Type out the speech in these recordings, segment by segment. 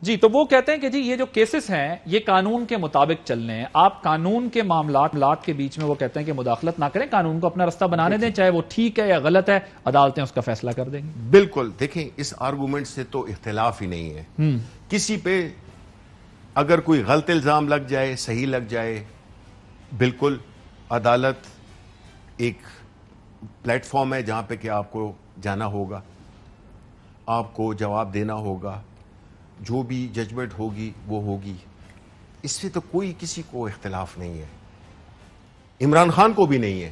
جی تو وہ کہتے ہیں کہ جی یہ جو کیسز ہیں یہ قانون کے مطابق چلنے ہیں، آپ قانون کے معاملات کے بیچ میں وہ کہتے ہیں کہ مداخلت نہ کریں، قانون کو اپنا رستہ بنانے دیں، چاہے وہ ٹھیک ہے یا غلط ہے عدالتیں اس کا فیصلہ کر دیں گی۔ بالکل، دیکھیں اس آرگومنٹ سے تو اختلاف ہی نہیں ہے، کسی پہ اگر کوئی غلط الزام لگ جائے صحیح لگ جائے، بالکل عدالت ایک پلیٹ فارم ہے جہاں پہ کہ آپ کو جانا ہوگا، آپ کو جواب دینا ہوگا، جو بھی ججمنٹ ہوگی وہ ہوگی، اس سے تو کوئی کسی کو اختلاف نہیں ہے، عمران خان کو بھی نہیں ہے۔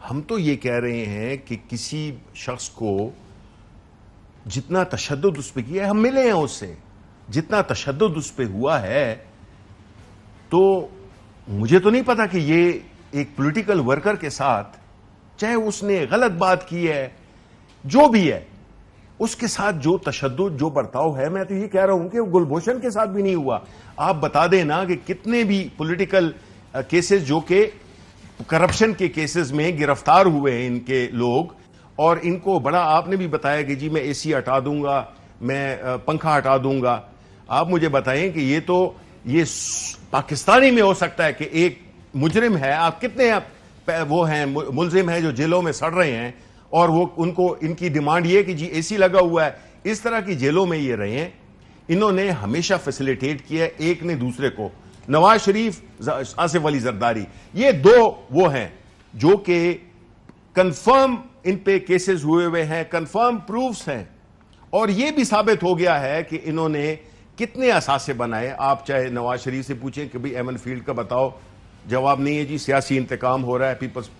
ہم تو یہ کہہ رہے ہیں کہ کسی شخص کو جتنا تشدد اس پہ کیا ہے، ہم ملے ہیں اس سے، جتنا تشدد اس پہ ہوا ہے، تو مجھے تو نہیں پتا کہ یہ ایک پولیٹیکل ورکر کے ساتھ، چاہے اس نے غلط بات کی ہے جو بھی ہے، اس کے ساتھ جو تشدد جو برتاؤ ہے، میں تو یہ کہہ رہا ہوں کہ گل بھوشن کے ساتھ بھی نہیں ہوا۔ آپ بتا دیں نا کہ کتنے بھی پولیٹیکل کیسز جو کہ کرپشن کے کیسز میں گرفتار ہوئے ہیں ان کے لوگ، اور ان کو بڑا آپ نے بھی بتایا کہ جی میں اے سی ہٹا دوں گا، میں پنکھا ہٹا دوں گا۔ آپ مجھے بتائیں کہ یہ تو یہ پاکستانی میں ہو سکتا ہے کہ ایک مجرم ہے، آپ کتنے وہ ہیں ملزم ہیں جو جیلوں میں سڑ رہے ہیں، اور وہ ان کو ان کی ڈیمانڈ یہ کہ جی اے سی لگا ہوا ہے، اس طرح کی جیلوں میں یہ رہے ہیں۔ انہوں نے ہمیشہ فیسیلیٹیٹ کیا ہے ایک نے دوسرے کو، نواز شریف، آصف علی زرداری، یہ دو وہ ہیں جو کہ کنفرم ان پہ کیسز ہوئے ہیں، کنفرم پروفز ہیں، اور یہ بھی ثابت ہو گیا ہے کہ انہوں نے کتنے اثاثے بنائے۔ آپ چاہے نواز شریف سے پوچھیں کہ بھئی ایمن فیلڈ کا بتاؤ، جواب نہیں ہے، جی سیاسی انتقام ہو رہا ہے،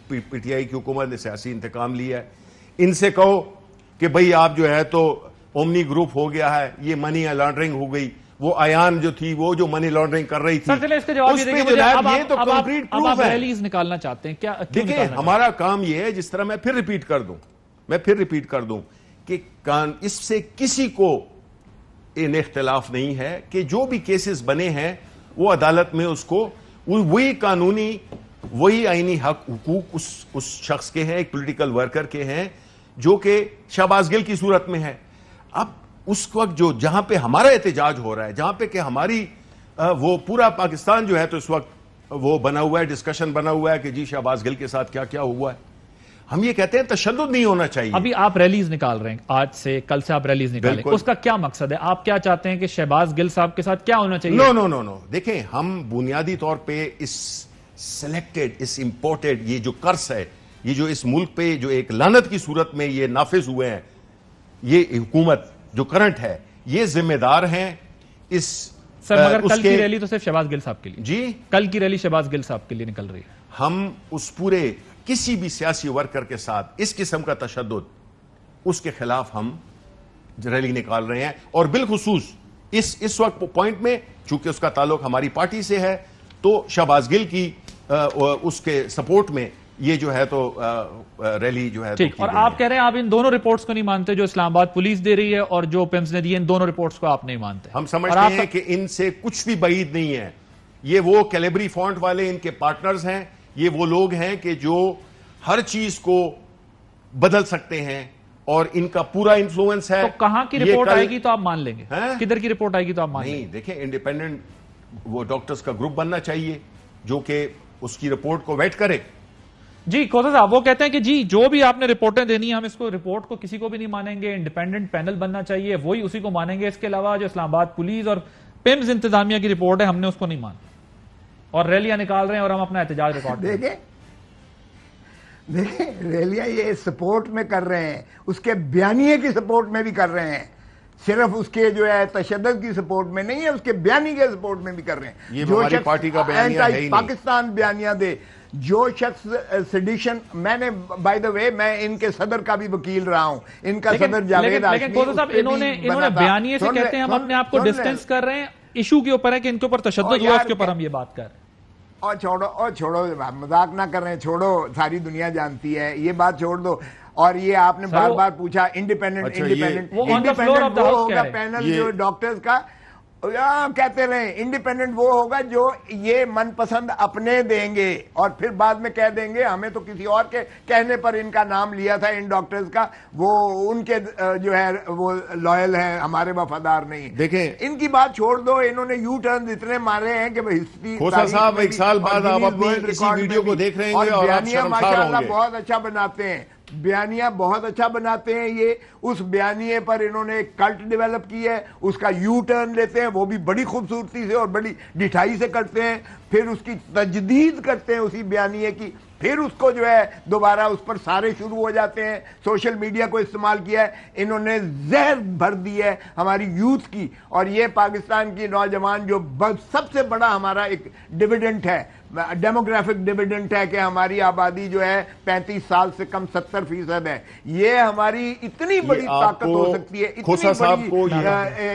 پی ٹی آئی کی حکومت نے سیاسی انتقام لیا ہے۔ ان سے کہو کہ بھئی آپ جو ہے تو اومنی گروپ ہو گیا ہے، یہ منی لانڈرنگ ہو گئی، وہ ایان جو تھی وہ جو منی لانڈرنگ کر رہی تھی، اس کے جواب اس پہ جناب یہ تو کنکریٹ پروف ہے۔ ریلیز نکالنا چاہتے ہیں کیا؟ دیکھیں ہمارا کام یہ ہے، جس طرح میں پھر ریپیٹ کر دوں کہ اس سے کسی کو ان اختلاف نہیں ہے کہ جو بھی کیسز بنے ہیں وہ عدالت میں اس کو وہی قانونی وہی آئینی حق حقوق اس شخص کے ہیں، ایک پولیٹیکل ورکر کے ہیں جو کہ شہباز گل کی صورت میں ہے۔ اب اس وقت جہاں پہ ہمارا احتجاج ہو رہا ہے، جہاں پہ کہ ہماری وہ پورا پاکستان جو ہے تو اس وقت وہ بنا ہوا ہے، ڈسکشن بنا ہوا ہے کہ جی شہباز گل کے ساتھ کیا کیا ہوا ہے، ہم یہ کہتے ہیں تشدد نہیں ہونا چاہیے۔ ابھی آپ ریلیز نکال رہے ہیں، آج سے کل سے آپ ریلیز نکالیں، اس کا کیا مقصد ہے؟ آپ کیا چاہتے ہیں کہ شہباز گل صاحب کے ساتھ کیا ہونا چاہیے؟ نو دیکھیں، ہم بنیادی طور پہ اس سلیکٹڈ، اس امپورٹڈ یہ جو قرض ہے، یہ جو اس ملک پہ جو ایک لعنت کی صورت میں یہ نافذ ہوئے ہیں، یہ حکومت جو کرنٹ ہے، یہ ذمہ دار ہیں اس سر۔ مگر کل کی ریلی تو صرف شہباز گل صاحب کے لیے، جی کل کی ریلی شہباز گل صاحب کے لیے نکل رہی ہے۔ ہم اس پورے کسی بھی سیاسی ورکر کے ساتھ اس قسم کا تشدد، اس کے خلاف ہم ریلی نکال رہے ہیں، اور بالخصوص اس وقت پوائنٹ میں چونکہ اس کا تعلق ہماری پارٹی سے ہے، تو شہباز گل کی اس کے سپورٹ میں یہ جو ہے تو ریلی جو ہے۔ ٹھیک، اور آپ کہہ رہے ہیں آپ ان دونوں رپورٹس کو نہیں مانتے جو اسلام آباد پولیس دے رہی ہے اور جو پیمز نے دی، ان دونوں رپورٹس کو آپ نہیں مانتے؟ ہم سمجھتے ہیں کہ ان سے کچھ بھی بعید نہیں ہے، یہ وہ کیلیبری فونٹ والے ان کے پارٹنرز ہیں، یہ وہ لوگ ہیں کہ جو ہر چیز کو بدل سکتے ہیں، اور ان کا پورا انفلوئنس ہے۔ تو کہاں کی رپورٹ آئے گی تو آپ مان لیں گے؟ کدھر کی رپورٹ آئے گی تو آپ مان لیں گے؟ نہیں، دیکھیں انڈیپینڈنٹ وہ ڈاکٹرز کا گروپ بننا چاہیے جو کہ اس کی رپورٹ کو ویٹ کرے۔ جی کوثر صاحب وہ کہتے ہیں کہ جی جو بھی آپ نے رپورٹیں دینی ہیں، ہم اس کو رپورٹ کو کسی کو بھی نہیں مانیں گے، انڈیپینڈنٹ پینل بننا چاہیے، وہی اسی کو مانیں گے، اس کے علاوہ جو اسلام آباد پولیس اور پیمز انتظامیہ کی رپورٹ ہے ہم نے اس کو نہیں مانا، اور ریلیاں نکال رہے ہیں اور ہم اپنا احتجاج ریکارڈ دیکھیں ریلیاں یہ سپورٹ میں کر رہے ہیں، اس کے بیانیے کی سپورٹ میں بھی کر رہے ہیں، صرف اس کے جو ہے تشدد کی سپورٹ میں نہیں ہے، اس کے بیانی کے سپورٹ میں بھی کر رہے ہیں۔ یہ ہماری پارٹی کا بیانیہ ہے ہی نہیں۔ پاکستان بیانیہ دے، جو شخص سیڈیشن، میں نے بائی دا وے میں ان کے صدر کا بھی وکیل رہا ہوں، ان کا صدر جاوید ہاشمی، لیکن کوثر صاحب انہوں نے بیانیے سے کہتے ہیں ہم اپنے آپ کو ڈسٹینس کر رہے ہیں، ایشو کے اوپر ہے کہ ان کے اوپر تشدد ہوا، اس کے اوپر ہم یہ بات کر رہے ہیں۔ اور چھوڑو مذاق نہ کر رہے ہیں، چھوڑو، ساری دنیا جانتی ہے، یہ بات چھوڑ دو۔ اور یہ آپ نے بار بار پوچھا انڈیپینڈنٹ وہ ہوگا پینل جو ڈاکٹرز کا، کہتے رہے انڈیپینڈنٹ وہ ہوگا جو یہ من پسند اپنے دیں گے اور پھر بعد میں کہہ دیں گے ہمیں تو کسی اور کے کہنے پر ان کا نام لیا تھا ان ڈاکٹرز کا، وہ ان کے جو ہے وہ لائل ہیں، ہمارے وفادار نہیں۔ دیکھیں ان کی بات چھوڑ دو، انہوں نے یو ٹرن اتنے مارے ہیں کہ ہسٹری کھوسا صاحب ایک سال بعد آپ اپنی اسی ویڈیو کو دیکھ رہے ہیں اور آپ ماشاء اللہ بہت اچھا بناتے ہیں، بیانیہ بہت اچھا بناتے ہیں۔ یہ اس بیانیے پر انہوں نے ایک کلٹ ڈیولپ کی ہے، اس کا یو ٹرن لیتے ہیں، وہ بھی بڑی خوبصورتی سے اور بڑی ڈٹھائی سے کرتے ہیں، پھر اس کی تجدید کرتے ہیں اسی بیانیے کی، پھر اس کو جو ہے دوبارہ اس پر سارے شروع ہو جاتے ہیں۔ سوشل میڈیا کو استعمال کیا ہے انہوں نے، زہر بھر دی ہے ہماری یوتھ کی، اور یہ پاکستان کی نوجوان جو سب سے بڑا ہمارا ایک ڈیویڈنٹ ہے، ڈیموگرافک ڈیویڈنٹ ہے کہ ہماری آبادی جو ہے 35 سال سے کم 70% ہے، یہ ہماری اتنی بڑی طاقت ہو سکتی ہے، اتنی بڑی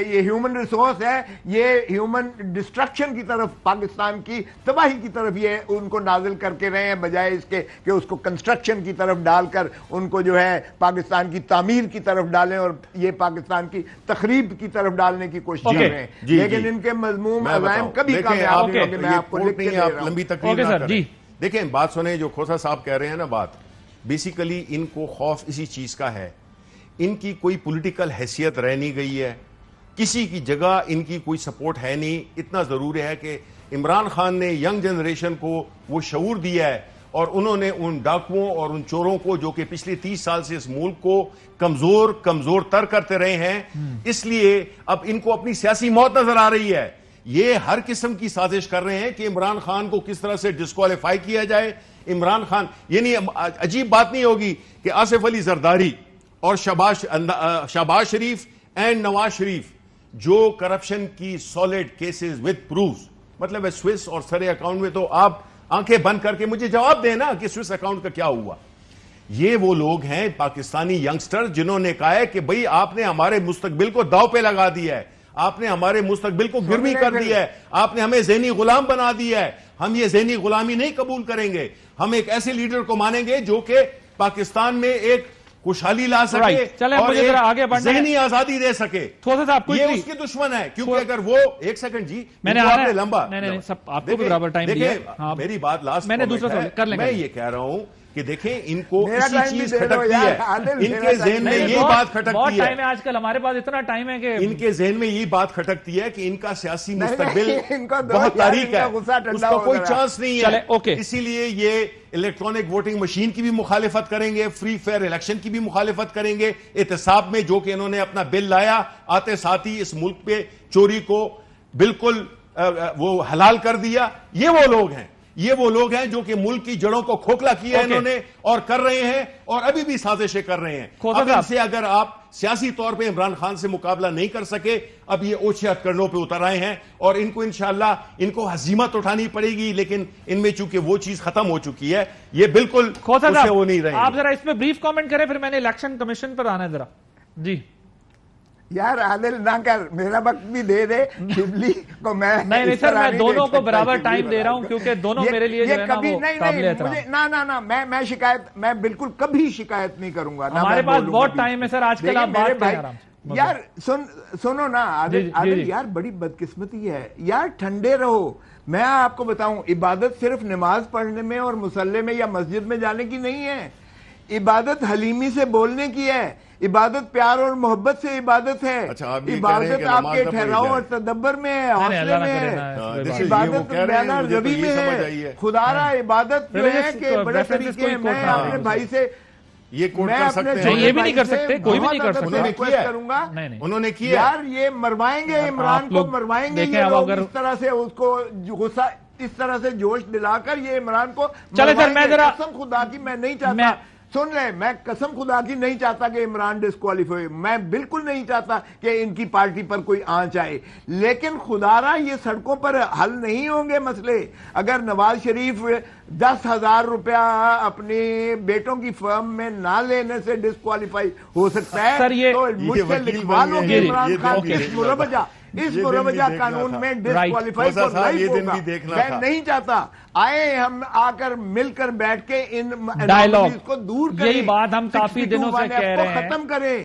یہ ہیومن ریسورس ہے، یہ ہیومن ڈسٹرکشن کی طرف، پاکستان کی تباہی کی طرف یہ ان کو نازل کر کے رہے ہیں، بجائے اس کے کہ اس کو کنسٹرکشن کی طرف ڈال کر ان کو جو ہے پاکستان کی تعمیر کی طرف ڈالیں، اور یہ پاکستان کی تخریب کی طرف ڈالنے کی کوشش کر رہے ہیں، لیکن ان کے مضموم عزائم کبھی کامیاب نہیں ہوں گے۔ میں آپ کو لکھ کے دے رہا ہوں۔ تقریر نہ کریں۔ دیکھیں بات سنیں، جو کھوسا صاحب کہہ رہے ہیں نا بات، بیسیکلی ان کو خوف اسی چیز کا ہے، ان کی کوئی پولیٹیکل حیثیت رہ نہیں گئی ہے، کسی کی جگہ ان کی کوئی سپورٹ ہے نہیں۔ اتنا ضرور ہے کہ عمران خان نے ینگ جنریشن کو وہ شعور دیا ہے، اور انہوں نے ان ڈاکوؤں اور ان چوروں کو جو کہ پچھلے 30 سال سے اس ملک کو کمزور تر کرتے رہے ہیں، اس لیے اب ان کو اپنی سیاسی موت نظر آ رہی ہے۔ یہ ہر قسم کی سازش کر رہے ہیں کہ عمران خان کو کس طرح سے ڈسکوالیفائی کیا جائے۔ عمران خان، یہ نہیں عجیب بات نہیں ہوگی کہ آصف علی زرداری اور شہباز شریف اینڈ نواز شریف جو کرپشن کی سالڈ کیسز وتھ پروفز، مطلب سوئس اور سرے اکاؤنٹ میں، تو آپ آنکھیں بند کر کے مجھے جواب دیں نا کہ سوئس اکاؤنٹ کا کیا ہوا۔ یہ وہ لوگ ہیں پاکستانی ینگسٹر جنہوں نے کہا ہے کہ بھئی آپ نے ہمارے مستقبل کو داؤ پہ لگا دیا ہے، آپ نے ہمارے مستقبل کو گروی کر دیا ہے، آپ نے ہمیں ذہنی غلام بنا دیا ہے، ہم یہ ذہنی غلامی نہیں قبول کریں گے، ہم ایک ایسے لیڈر کو مانیں گے جو کہ پاکستان میں ایک خوشحالی لا سکے اور ایک ذہنی آزادی دے سکے۔ یہ اس کے دشمن ہے، کیونکہ اگر وہ ایک سیکنڈ جی میں نے آپ نے لمبا آپ کو بھی برابر ٹائم دیا، میری بات لاسٹ میں نے دوسرا کر لیں، میں یہ کہہ رہا ہوں کہ دیکھیں ان کو اسی چیز کھٹکتی ہے، ان کے ذہن میں یہ بات کھٹکتی ہے، آج کل ہمارے پاس اتنا ٹائم ہے کہ ان کے ذہن میں یہ بات کھٹکتی ہے کہ ان کا سیاسی مستقبل بہت تاریک ہے، اس کا کوئی چانس نہیں ہے، اسی لیے یہ الیکٹرانک ووٹنگ مشین کی بھی مخالفت کریں گے، فری فیئر الیکشن کی بھی مخالفت کریں گے، احتساب میں جو کہ انہوں نے اپنا بل لایا آتے ساتھ ہی اس ملک پہ چوری کو بالکل وہ حلال کر دیا۔ یہ وہ لوگ ہیں جو کہ ملک کی جڑوں کو کھوکھلا کیا انہوں نے اور کر رہے ہیں، اور ابھی بھی سازشیں کر رہے ہیں۔ اب ان سے اگر آپ سیاسی طور پہ عمران خان سے مقابلہ نہیں کر سکے، اب یہ اوچھے ہتھکڑوں پہ اتر آئے ہیں، اور ان کو انشاءاللہ ان کو ہزیمت اٹھانی پڑے گی، لیکن ان میں چونکہ وہ چیز ختم ہو چکی ہے، یہ بالکل وہ نہیں رہے۔ آپ ذرا اس میں بریف کامنٹ کریں، پھر میں نے الیکشن کمیشن پر آنا ہے ذرا۔ جی یار عادل نہ کر، میرا وقت بھی دے دے شبلی کو، میں نہیں سر، میں دونوں کو برابر ٹائم دے رہا ہوں، کیونکہ دونوں میرے لیے جو ہے نا وہ قابل احترام۔ نہ میں شکایت، میں بالکل کبھی شکایت نہیں کروں گا۔ ہمارے پاس بہت ٹائم ہے سر، آج کل آپ بات کریں آرام سے۔ یار سنو نا عادل، یار بڑی بدقسمتی ہے یار، ٹھنڈے رہو۔ میں آپ کو بتاؤں، عبادت صرف نماز پڑھنے میں اور مصلی میں یا مسجد میں جانے کی نہیں ہے، عبادت حلیمی سے بولنے کی ہے، عبادت پیار اور محبت سے عبادت ہے، عبادت آپ کے ٹھہراؤ اور تدبر میں ہے، حوصلے میں ہے، عبادت بیانہ روی میں ہے۔ خدا را عبادت جو ہے کہ بڑے طریقے ہیں، میں اپنے بھائی سے یہ کوٹ کر سکتے ہیں، یہ بھی نہیں کر سکتے، کوئی بھی نہیں کر سکتے، کروں گا انہوں نے کیا یار، یہ مروائیں گے عمران کو، مروائیں گے یہ لوگ، اس طرح سے اس کو غصہ، اس طرح سے جوش دلا کر یہ عمران کو مروائیں گے۔ قسم خدا کی میں نہیں چاہتا، سن لیں، میں قسم خدا کی نہیں چاہتا کہ عمران ڈسکوالیفائی، میں بالکل نہیں چاہتا کہ ان کی پارٹی پر کوئی آنچ آئے، لیکن خدا را یہ سڑکوں پر حل نہیں ہوں گے مسئلے۔ اگر نواز شریف 10,000 روپیہ اپنی بیٹوں کی فرم میں نہ لینے سے ڈسکوالیفائی ہو سکتا ہے تو مجھ سے لکھوا لو کہ عمران خان اس مروجہ قانون میں ڈسکوالیفائی کو لائف ہوگا۔ میں نہیں چاہتا، آئے ہم آ کر مل کر بیٹھ کے ان ڈائیلاگ کو دور کریں، یہی بات ہم کافی دنوں سے کہہ رہے ہیں، ختم کریں۔